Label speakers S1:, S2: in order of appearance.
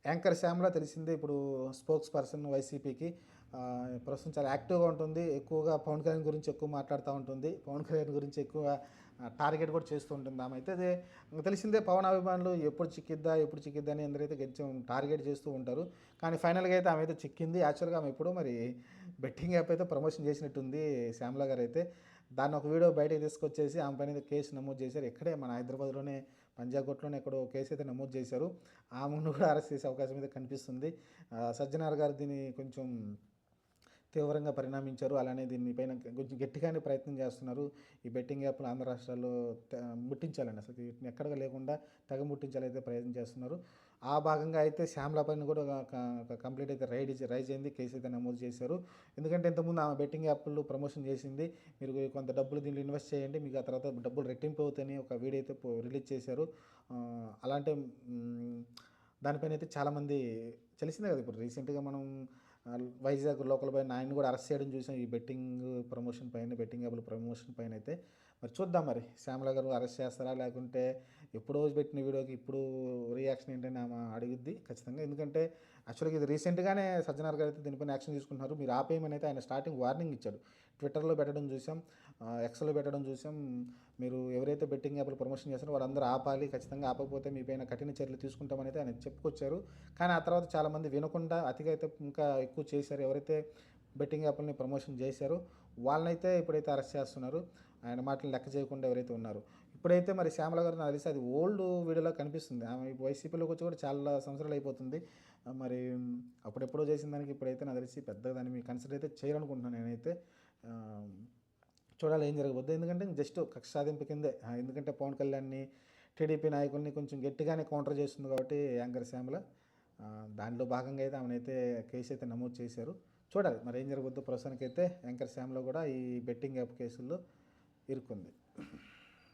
S1: Anchor Shyamala తెలిసిందే ఇప్పుడు spokes person వైసీపీకి. ప్రస్తుతం చాలా యాక్టివ్గా ఉంటుంది. ఎక్కువగా పవన్ కళ్యాణ్ గురించి ఎక్కువ మాట్లాడుతూ ఉంటుంది. పవన్ కళ్యాణ్ గురించి ఎక్కువ టార్గెట్ కూడా చేస్తూ ఉంటుంది. ఆమె అయితే అదే తెలిసిందే, పవన్ అభిమానులు ఎప్పుడు చిక్కిద్దా అని అందరైతే కొంచెం టార్గెట్ చేస్తూ ఉంటారు. కానీ ఫైనల్గా అయితే ఆమె అయితే చిక్కింది. యాక్చువల్గా ఆమె ఎప్పుడో మరి బెట్టింగ్ యాప్ అయితే ప్రమోషన్ చేసినట్టుంది శ్యామల గారు అయితే. దాన్ని ఒక వీడియో బయటకు తీసుకొచ్చేసి ఆమె పైన కేసు నమోదు చేశారు. ఇక్కడే మన హైదరాబాద్లోనే పంజాగుట్టలోనే ఎక్కడో కేసు అయితే నమోదు చేశారు. ఆమెను కూడా అరెస్ట్ చేసే అవకాశం అయితే కనిపిస్తుంది. సజ్జనార్ గారు దీన్ని కొంచెం తీవ్రంగా పరిణామించారు. అలానే దీనిపైన కొంచెం గట్టిగానే ప్రయత్నం చేస్తున్నారు. ఈ బెట్టింగ్ యాప్లు ఆంధ్ర రాష్ట్రాల్లో ముట్టించాలండి, అసలు వీటిని ఎక్కడిగా లేకుండా తెగ ముట్టించాలైతే ప్రయత్నం చేస్తున్నారు. ఆ భాగంగా అయితే శ్యామల పైన కూడా కంప్లీట్ అయితే రైజ్ అయింది, కేసు అయితే నమోదు చేశారు. ఎందుకంటే ఇంతకుముందు ఆమె బెట్టింగ్ యాప్లు ప్రమోషన్ చేసింది, మీరు కొంత డబ్బులు దీంట్లో ఇన్వెస్ట్ చేయండి, మీకు ఆ తర్వాత డబ్బులు రెట్టింపు అవుతాయని ఒక వీడియో అయితే రిలీజ్ చేశారు. అలాంటి దానిపైన అయితే చాలామంది తెలిసిందే కదా. ఇప్పుడు రీసెంట్గా మనం వైజాగ్ లోకల్ పైన ఆయన కూడా అరెస్ట్ చేయడం చూసాం, ఈ బెట్టింగ్ యాప్ల ప్రమోషన్ పైన అయితే. మరి చూద్దాం, మరి శ్యామల గారు అరెస్ట్ చేస్తారా, లేకుంటే ఎప్పుడో పెట్టిన వీడియోకి ఇప్పుడు రియాక్షన్ ఏంటని ఆమె అడుగుద్ది ఖచ్చితంగా. ఎందుకంటే యాక్చువల్గా ఇది రీసెంట్గానే సజ్జనార్ గారు అయితే దీనిపైన యాక్షన్ తీసుకుంటున్నారు. మీరు ఆపేయమని అయితే ఆయన స్టార్టింగ్ వార్నింగ్ ఇచ్చాడు. ట్విట్టర్లో పెట్టడం చూసాం, ఎక్స్లో పెట్టడం చూసాం. మీరు ఎవరైతే బెట్టింగ్ యాప్లు ప్రమోషన్ చేస్తారో వాళ్ళందరూ ఆపాలి, ఖచ్చితంగా ఆపకపోతే మీ పైన కఠిన చర్యలు తీసుకుంటామని అయితే ఆయన చెప్పుకొచ్చారు. కానీ ఆ తర్వాత చాలామంది వినకుండా అతిగా అయితే ఇంకా ఎక్కువ చేశారు. ఎవరైతే బెట్టింగ్ యాప్లని ప్రమోషన్ చేశారో వాళ్ళనైతే ఇప్పుడైతే అరెస్ట్ చేస్తున్నారు, ఆయన మాటలు లెక్క చేయకుండా ఎవరైతే ఉన్నారో. ఇప్పుడైతే మరి శ్యామల గారు నాకు తెలిసి అది ఓల్డ్ వీడియోలో కనిపిస్తుంది. ఆమె వైసీపీలోకి వచ్చి కూడా చాలా సంవత్సరాలు అయిపోతుంది. మరి అప్పుడెప్పుడో చేసిన దానికి ఇప్పుడైతే నాకు తెలిసి పెద్దగా దాన్ని మీ కన్సిడర్ అయితే చేయాలనుకుంటున్నాను నేనైతే. చూడాలి ఏం జరగబోద్దు. ఎందుకంటే జస్ట్ కక్ష సాధింపు కిందే. ఎందుకంటే పవన్ కళ్యాణ్ని, టీడీపీ నాయకుల్ని కొంచెం గట్టిగానే కౌంటర్ చేస్తుంది కాబట్టి యాంకర్ శ్యామల, దానిలో భాగంగా అయితే ఆమెనైతే కేసు అయితే నమోదు చేశారు. చూడాలి మరి ఏం జరగబోద్దో. ప్రస్తుతానికైతే యాంకర్ శ్యామల కూడా ఈ బెట్టింగ్ యాప్ కేసుల్లో ఇరుక్కుంది.